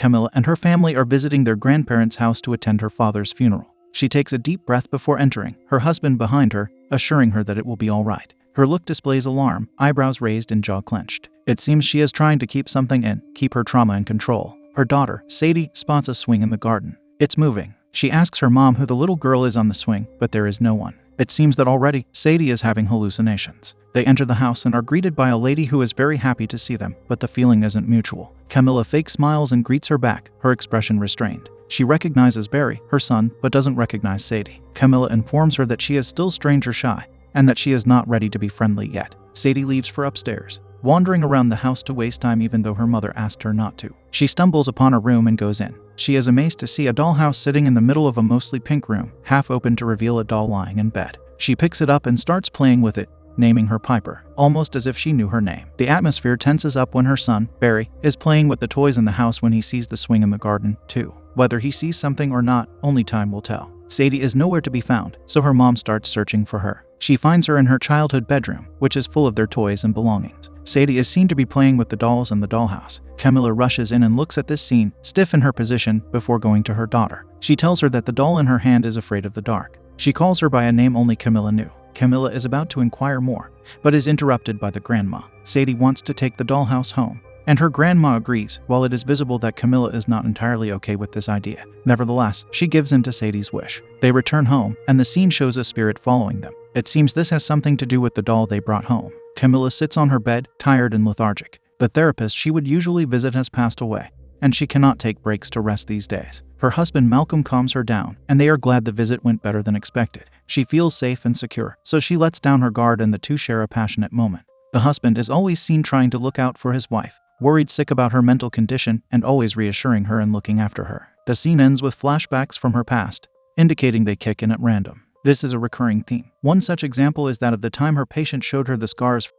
Camilla and her family are visiting their grandparents' house to attend her father's funeral. She takes a deep breath before entering, her husband behind her, assuring her that it will be all right. Her look displays alarm, eyebrows raised and jaw clenched. It seems she is trying to keep something in, keep her trauma in control. Her daughter, Sadie, spots a swing in the garden. It's moving. She asks her mom who the little girl is on the swing, but there is no one. It seems that already, Sadie is having hallucinations. They enter the house and are greeted by a lady who is very happy to see them, but the feeling isn't mutual. Camilla fake smiles and greets her back, her expression restrained. She recognizes Barry, her son, but doesn't recognize Sadie. Camilla informs her that she is still stranger shy, and that she is not ready to be friendly yet. Sadie leaves for upstairs, wandering around the house to waste time even though her mother asked her not to. She stumbles upon a room and goes in. She is amazed to see a dollhouse sitting in the middle of a mostly pink room, half open to reveal a doll lying in bed. She picks it up and starts playing with it, naming her Piper, almost as if she knew her name. The atmosphere tenses up when her son, Barry, is playing with the toys in the house when he sees the swing in the garden, too. Whether he sees something or not, only time will tell. Sadie is nowhere to be found, so her mom starts searching for her. She finds her in her childhood bedroom, which is full of their toys and belongings. Sadie is seen to be playing with the dolls in the dollhouse. Camilla rushes in and looks at this scene, stiff in her position, before going to her daughter. She tells her that the doll in her hand is afraid of the dark. She calls her by a name only Camilla knew. Camilla is about to inquire more, but is interrupted by the grandma. Sadie wants to take the dollhouse home, and her grandma agrees, while it is visible that Camilla is not entirely okay with this idea. Nevertheless, she gives in to Sadie's wish. They return home, and the scene shows a spirit following them. It seems this has something to do with the doll they brought home. Camilla sits on her bed, tired and lethargic. The therapist she would usually visit has passed away, and she cannot take breaks to rest these days. Her husband Malcolm calms her down, and they are glad the visit went better than expected. She feels safe and secure, so she lets down her guard and the two share a passionate moment. The husband is always seen trying to look out for his wife, worried sick about her mental condition and always reassuring her and looking after her. The scene ends with flashbacks from her past, indicating they kick in at random. This is a recurring theme. One such example is that of the time her patient showed her the scars,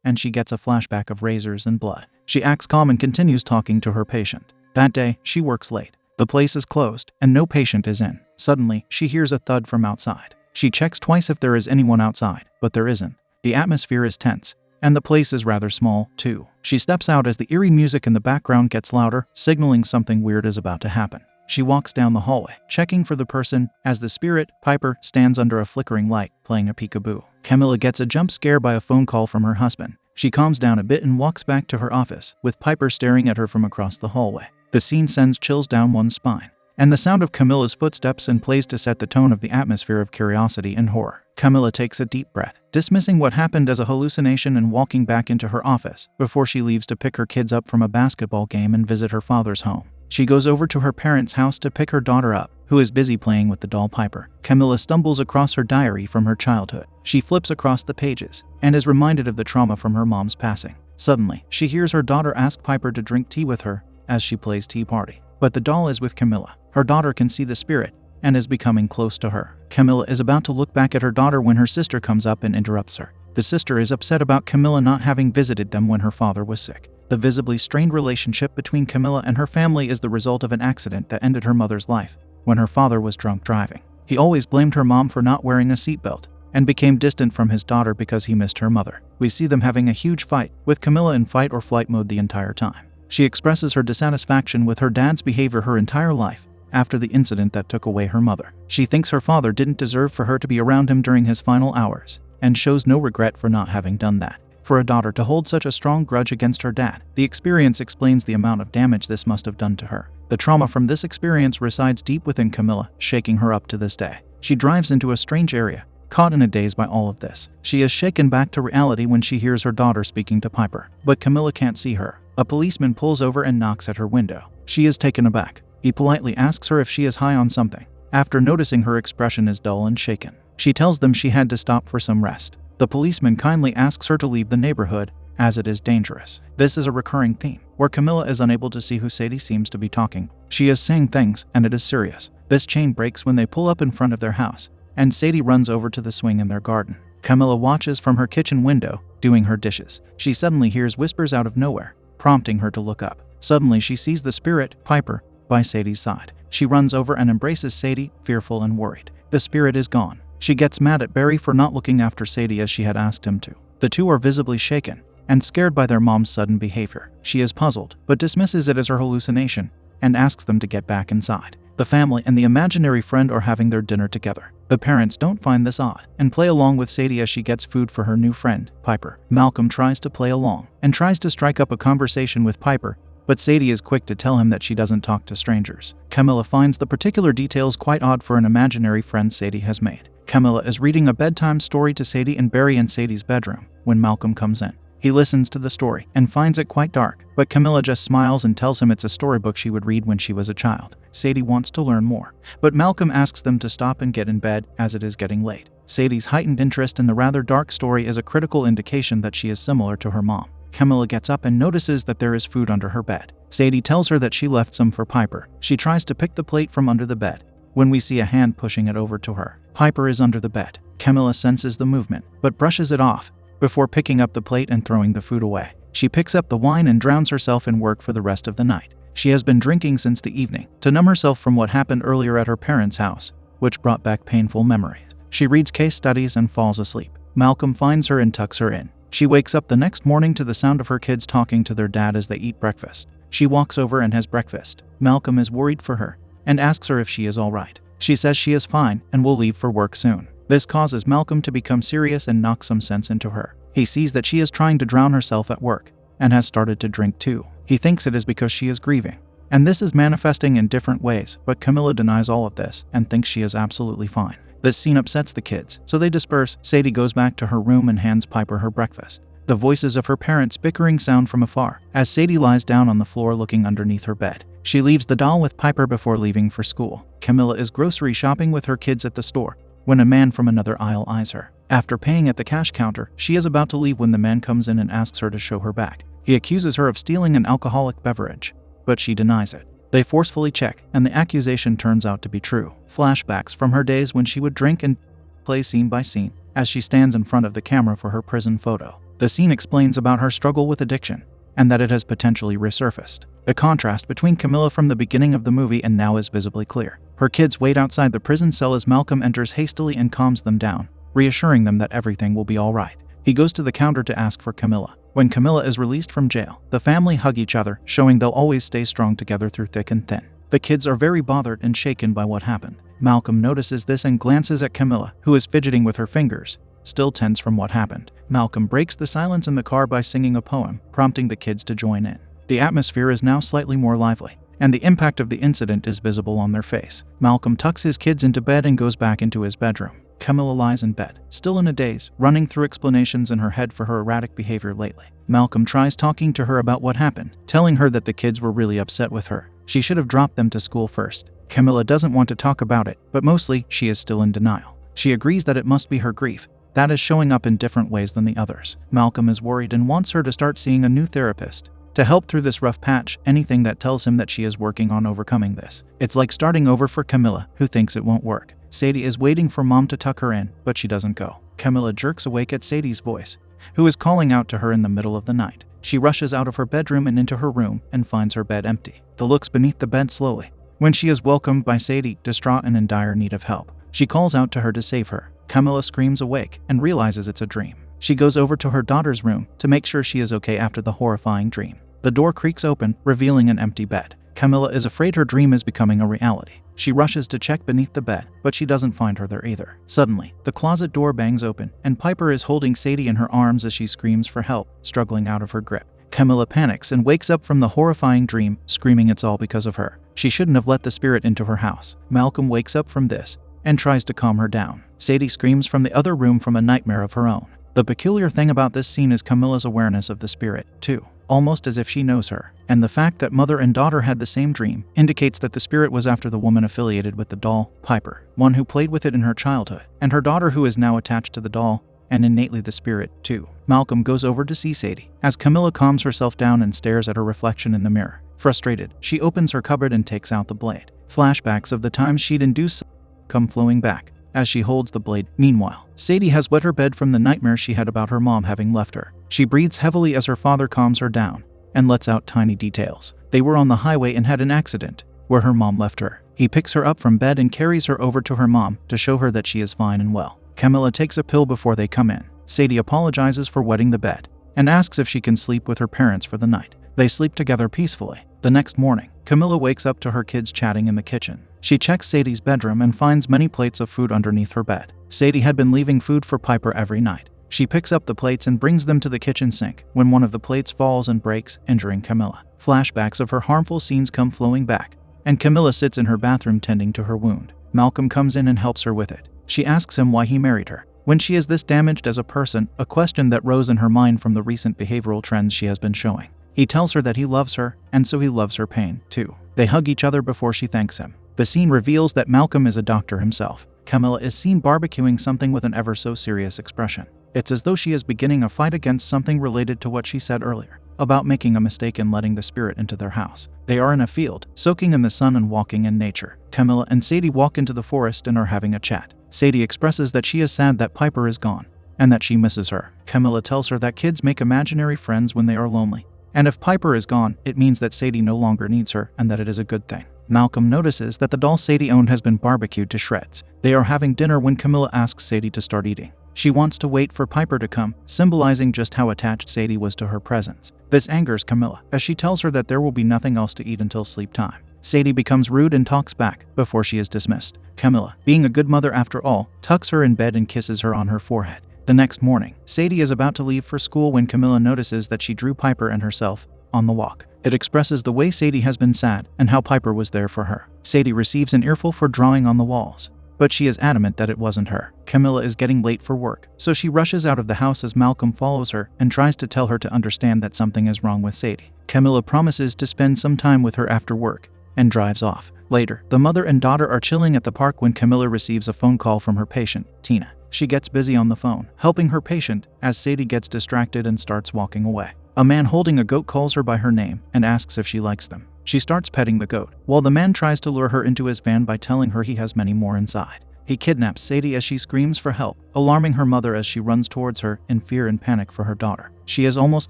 and she gets a flashback of razors and blood. She acts calm and continues talking to her patient. That day, she works late. The place is closed, and no patient is in. Suddenly, she hears a thud from outside. She checks twice if there is anyone outside, but there isn't. The atmosphere is tense, and the place is rather small, too. She steps out as the eerie music in the background gets louder, signaling something weird is about to happen. She walks down the hallway, checking for the person, as the spirit, Piper, stands under a flickering light, playing a peekaboo. Camilla gets a jump scare by a phone call from her husband. She calms down a bit and walks back to her office, with Piper staring at her from across the hallway. The scene sends chills down one's spine, and the sound of Camilla's footsteps and plays to set the tone of the atmosphere of curiosity and horror. Camilla takes a deep breath, dismissing what happened as a hallucination and walking back into her office, before she leaves to pick her kids up from a basketball game and visit her father's home. She goes over to her parents' house to pick her daughter up, who is busy playing with the doll Piper. Camilla stumbles across her diary from her childhood. She flips across the pages, and is reminded of the trauma from her mom's passing. Suddenly, she hears her daughter ask Piper to drink tea with her, as she plays tea party. But the doll is with Camilla. Her daughter can see the spirit, and is becoming close to her. Camilla is about to look back at her daughter when her sister comes up and interrupts her. The sister is upset about Camilla not having visited them when her father was sick. The visibly strained relationship between Camilla and her family is the result of an accident that ended her mother's life, when her father was drunk driving. He always blamed her mom for not wearing a seatbelt, and became distant from his daughter because he missed her mother. We see them having a huge fight, with Camilla in fight or flight mode the entire time. She expresses her dissatisfaction with her dad's behavior her entire life, after the incident that took away her mother. She thinks her father didn't deserve for her to be around him during his final hours, and shows no regret for not having done that. For a daughter to hold such a strong grudge against her dad, the experience explains the amount of damage this must have done to her. The trauma from this experience resides deep within Camilla, shaking her up to this day. She drives into a strange area, caught in a daze by all of this. She is shaken back to reality when she hears her daughter speaking to Piper, but Camilla can't see her. A policeman pulls over and knocks at her window. She is taken aback. He politely asks her if she is high on something, after noticing her expression is dull and shaken. She tells them she had to stop for some rest. The policeman kindly asks her to leave the neighborhood, as it is dangerous. This is a recurring theme, where Camilla is unable to see who Sadie seems to be talking. She is saying things, and it is serious. This chain breaks when they pull up in front of their house, and Sadie runs over to the swing in their garden. Camilla watches from her kitchen window, doing her dishes. She suddenly hears whispers out of nowhere, prompting her to look up. Suddenly she sees the spirit, Piper, by Sadie's side. She runs over and embraces Sadie, fearful and worried. The spirit is gone. She gets mad at Barry for not looking after Sadie as she had asked him to. The two are visibly shaken, and scared by their mom's sudden behavior. She is puzzled, but dismisses it as her hallucination and asks them to get back inside. The family and the imaginary friend are having their dinner together. The parents don't find this odd and play along with Sadie as she gets food for her new friend, Piper. Malcolm tries to play along and tries to strike up a conversation with Piper, but Sadie is quick to tell him that she doesn't talk to strangers. Camilla finds the particular details quite odd for an imaginary friend Sadie has made. Camilla is reading a bedtime story to Sadie and Barry in Sadie's bedroom when Malcolm comes in. He listens to the story and finds it quite dark, but Camilla just smiles and tells him it's a storybook she would read when she was a child. Sadie wants to learn more, but Malcolm asks them to stop and get in bed as it is getting late. Sadie's heightened interest in the rather dark story is a critical indication that she is similar to her mom. Camilla gets up and notices that there is food under her bed. Sadie tells her that she left some for Piper. She tries to pick the plate from under the bed when we see a hand pushing it over to her. Piper is under the bed. Camilla senses the movement, but brushes it off before picking up the plate and throwing the food away. She picks up the wine and drowns herself in work for the rest of the night. She has been drinking since the evening to numb herself from what happened earlier at her parents' house, which brought back painful memories. She reads case studies and falls asleep. Malcolm finds her and tucks her in. She wakes up the next morning to the sound of her kids talking to their dad as they eat breakfast. She walks over and has breakfast. Malcolm is worried for her and asks her if she is all right. She says she is fine and will leave for work soon. This causes Malcolm to become serious and knock some sense into her. He sees that she is trying to drown herself at work and has started to drink too. He thinks it is because she is grieving, and this is manifesting in different ways, but Camilla denies all of this and thinks she is absolutely fine. This scene upsets the kids, so they disperse. Sadie goes back to her room and hands Piper her breakfast. The voices of her parents bickering sound from afar as Sadie lies down on the floor looking underneath her bed. She leaves the doll with Piper before leaving for school. Camilla is grocery shopping with her kids at the store when a man from another aisle eyes her. After paying at the cash counter, she is about to leave when the man comes in and asks her to show her bag. He accuses her of stealing an alcoholic beverage, but she denies it. They forcefully check, and the accusation turns out to be true. Flashbacks from her days when she would drink and play scene by scene as she stands in front of the camera for her prison photo. The scene explains about her struggle with addiction and that it has potentially resurfaced. The contrast between Camilla from the beginning of the movie and now is visibly clear. Her kids wait outside the prison cell as Malcolm enters hastily and calms them down, reassuring them that everything will be all right. He goes to the counter to ask for Camilla. When Camilla is released from jail, the family hug each other, showing they'll always stay strong together through thick and thin. The kids are very bothered and shaken by what happened. Malcolm notices this and glances at Camilla, who is fidgeting with her fingers, still tense from what happened. Malcolm breaks the silence in the car by singing a poem, prompting the kids to join in. The atmosphere is now slightly more lively, and the impact of the incident is visible on their face. Malcolm tucks his kids into bed and goes back into his bedroom. Camilla lies in bed, still in a daze, running through explanations in her head for her erratic behavior lately. Malcolm tries talking to her about what happened, telling her that the kids were really upset with her. She should have dropped them to school first. Camilla doesn't want to talk about it, but mostly she is still in denial. She agrees that it must be her grief that is showing up in different ways than the others. Malcolm is worried and wants her to start seeing a new therapist to help through this rough patch, anything that tells him that she is working on overcoming this. It's like starting over for Camilla, who thinks it won't work. Sadie is waiting for Mom to tuck her in, but she doesn't go. Camilla jerks awake at Sadie's voice, who is calling out to her in the middle of the night. She rushes out of her bedroom and into her room and finds her bed empty. The looks beneath the bed slowly when she is welcomed by Sadie, distraught and in dire need of help. She calls out to her to save her. Camilla screams awake and realizes it's a dream. She goes over to her daughter's room to make sure she is okay after the horrifying dream. The door creaks open, revealing an empty bed. Camilla is afraid her dream is becoming a reality. She rushes to check beneath the bed, but she doesn't find her there either. Suddenly, the closet door bangs open, and Piper is holding Sadie in her arms as she screams for help, struggling out of her grip. Camilla panics and wakes up from the horrifying dream, screaming it's all because of her. She shouldn't have let the spirit into her house. Malcolm wakes up from this and tries to calm her down. Sadie screams from the other room from a nightmare of her own. The peculiar thing about this scene is Camilla's awareness of the spirit, too, almost as if she knows her. And the fact that mother and daughter had the same dream indicates that the spirit was after the woman affiliated with the doll, Piper, one who played with it in her childhood, and her daughter who is now attached to the doll, and innately the spirit, too. Malcolm goes over to see Sadie, as Camilla calms herself down and stares at her reflection in the mirror. Frustrated, she opens her cupboard and takes out the blade. Flashbacks of the times she'd induced come flowing back as she holds the blade. Meanwhile, Sadie has wet her bed from the nightmare she had about her mom having left her. She breathes heavily as her father calms her down and lets out tiny details. They were on the highway and had an accident where her mom left her. He picks her up from bed and carries her over to her mom to show her that she is fine and well. Camilla takes a pill before they come in. Sadie apologizes for wetting the bed and asks if she can sleep with her parents for the night. They sleep together peacefully. The next morning, Camilla wakes up to her kids chatting in the kitchen. She checks Sadie's bedroom and finds many plates of food underneath her bed. Sadie had been leaving food for Piper every night. She picks up the plates and brings them to the kitchen sink when one of the plates falls and breaks, injuring Camilla. Flashbacks of her harmful scenes come flowing back, and Camilla sits in her bathroom tending to her wound. Malcolm comes in and helps her with it. She asks him why he married her. When she is this damaged as a person, a question that rose in her mind from the recent behavioral trends she has been showing. He tells her that he loves her, and so he loves her pain, too. They hug each other before she thanks him. The scene reveals that Malcolm is a doctor himself. Camilla is seen barbecuing something with an ever so serious expression. It's as though she is beginning a fight against something related to what she said earlier, about making a mistake in letting the spirit into their house. They are in a field, soaking in the sun and walking in nature. Camilla and Sadie walk into the forest and are having a chat. Sadie expresses that she is sad that Piper is gone, and that she misses her. Camilla tells her that kids make imaginary friends when they are lonely, and if Piper is gone, it means that Sadie no longer needs her and that it is a good thing. Malcolm notices that the doll Sadie owned has been barbecued to shreds. They are having dinner when Camilla asks Sadie to start eating. She wants to wait for Piper to come, symbolizing just how attached Sadie was to her presence. This angers Camilla, as she tells her that there will be nothing else to eat until sleep time. Sadie becomes rude and talks back before she is dismissed. Camilla, being a good mother after all, tucks her in bed and kisses her on her forehead. The next morning, Sadie is about to leave for school when Camilla notices that she drew Piper and herself on the walk. It expresses the way Sadie has been sad and how Piper was there for her. Sadie receives an earful for drawing on the walls, but she is adamant that it wasn't her. Camilla is getting late for work, so she rushes out of the house as Malcolm follows her and tries to tell her to understand that something is wrong with Sadie. Camilla promises to spend some time with her after work and drives off. Later, the mother and daughter are chilling at the park when Camilla receives a phone call from her patient, Tina. She gets busy on the phone, helping her patient, as Sadie gets distracted and starts walking away. A man holding a goat calls her by her name and asks if she likes them. She starts petting the goat, while the man tries to lure her into his van by telling her he has many more inside. He kidnaps Sadie as she screams for help, alarming her mother as she runs towards her in fear and panic for her daughter. She is almost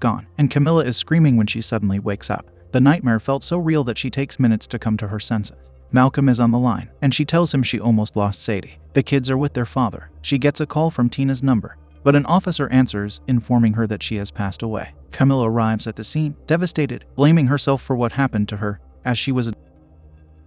gone, and Camilla is screaming when she suddenly wakes up. The nightmare felt so real that she takes minutes to come to her senses. Malcolm is on the line, and she tells him she almost lost Sadie. The kids are with their father. She gets a call from Tina's number, but an officer answers, informing her that she has passed away. Camilla arrives at the scene, devastated, blaming herself for what happened to her, as she was a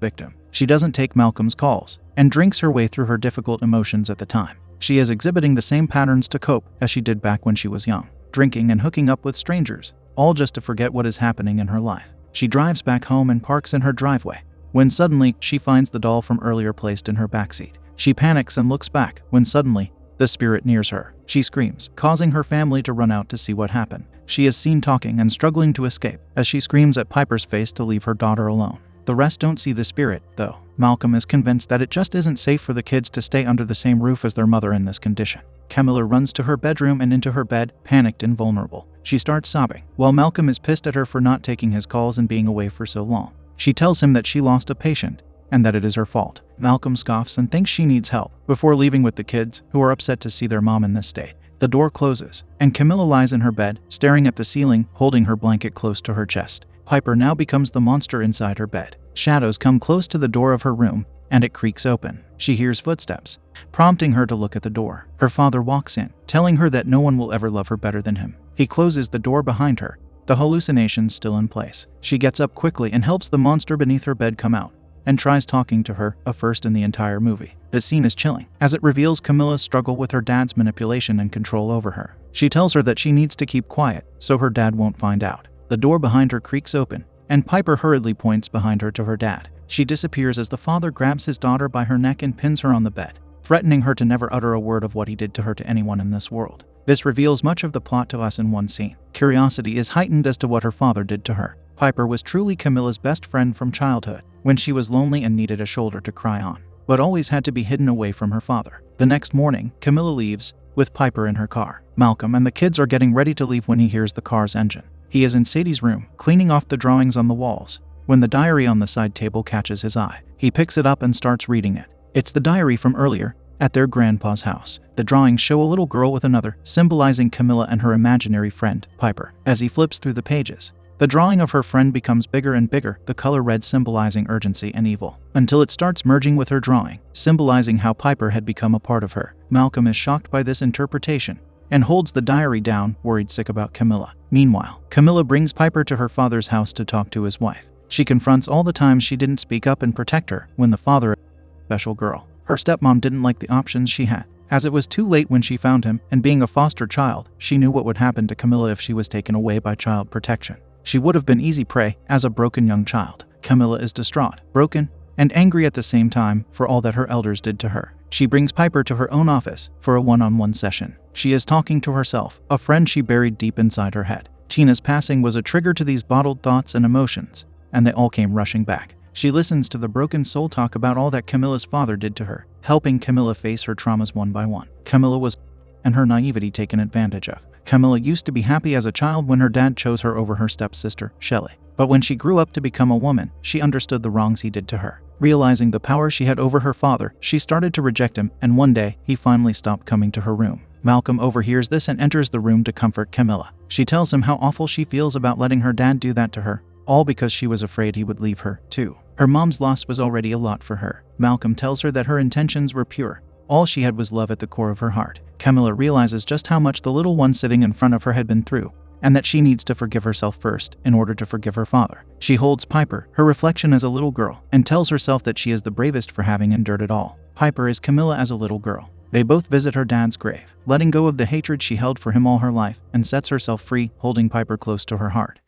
victim. She doesn't take Malcolm's calls, and drinks her way through her difficult emotions at the time. She is exhibiting the same patterns to cope as she did back when she was young, drinking and hooking up with strangers, all just to forget what is happening in her life. She drives back home and parks in her driveway, when suddenly she finds the doll from earlier placed in her backseat. She panics and looks back, when suddenly the spirit nears her. She screams, causing her family to run out to see what happened. She is seen talking and struggling to escape, as she screams at Piper's face to leave her daughter alone. The rest don't see the spirit, though. Malcolm is convinced that it just isn't safe for the kids to stay under the same roof as their mother in this condition. Camilla runs to her bedroom and into her bed, panicked and vulnerable. She starts sobbing, while Malcolm is pissed at her for not taking his calls and being away for so long. She tells him that she lost a patient, and that it is her fault. Malcolm scoffs and thinks she needs help, before leaving with the kids, who are upset to see their mom in this state. The door closes, and Camilla lies in her bed, staring at the ceiling, holding her blanket close to her chest. Piper now becomes the monster inside her bed. Shadows come close to the door of her room, and it creaks open. She hears footsteps, prompting her to look at the door. Her father walks in, telling her that no one will ever love her better than him. He closes the door behind her, the hallucinations still in place. She gets up quickly and helps the monster beneath her bed come out, and tries talking to her, a first in the entire movie. The scene is chilling, as it reveals Camilla's struggle with her dad's manipulation and control over her. She tells her that she needs to keep quiet, so her dad won't find out. The door behind her creaks open, and Piper hurriedly points behind her to her dad. She disappears as the father grabs his daughter by her neck and pins her on the bed, threatening her to never utter a word of what he did to her to anyone in this world. This reveals much of the plot to us in one scene. Curiosity is heightened as to what her father did to her. Piper was truly Camilla's best friend from childhood, when she was lonely and needed a shoulder to cry on, but always had to be hidden away from her father. The next morning, Camilla leaves, with Piper in her car. Malcolm and the kids are getting ready to leave when he hears the car's engine. He is in Sadie's room, cleaning off the drawings on the walls, when the diary on the side table catches his eye. He picks it up and starts reading it. It's the diary from earlier, at their grandpa's house. The drawings show a little girl with another, symbolizing Camilla and her imaginary friend, Piper. As he flips through the pages, the drawing of her friend becomes bigger and bigger, the color red symbolizing urgency and evil, until it starts merging with her drawing, symbolizing how Piper had become a part of her. Malcolm is shocked by this interpretation, and holds the diary down, worried sick about Camilla. Meanwhile, Camilla brings Piper to her father's house to talk to his wife. She confronts all the times she didn't speak up and protect her when the father is a special girl. Her stepmom didn't like the options she had, as it was too late when she found him, and being a foster child, she knew what would happen to Camilla if she was taken away by child protection. She would have been easy prey as a broken young child. Camilla is distraught, broken, and angry at the same time for all that her elders did to her. She brings Piper to her own office for a one-on-one session. She is talking to herself, a friend she buried deep inside her head. Tina's passing was a trigger to these bottled thoughts and emotions, and they all came rushing back. She listens to the broken soul talk about all that Camilla's father did to her, helping Camilla face her traumas one by one. Camilla was and her naivety taken advantage of. Camilla used to be happy as a child when her dad chose her over her stepsister, Shelley. But when she grew up to become a woman, she understood the wrongs he did to her. Realizing the power she had over her father, she started to reject him, and one day, he finally stopped coming to her room. Malcolm overhears this and enters the room to comfort Camilla. She tells him how awful she feels about letting her dad do that to her, all because she was afraid he would leave her, too. Her mom's loss was already a lot for her. Malcolm tells her that her intentions were pure. All she had was love at the core of her heart. Camilla realizes just how much the little one sitting in front of her had been through, and that she needs to forgive herself first in order to forgive her father. She holds Piper, her reflection as a little girl, and tells herself that she is the bravest for having endured it all. Piper is Camilla as a little girl. They both visit her dad's grave, letting go of the hatred she held for him all her life, and sets herself free, holding Piper close to her heart.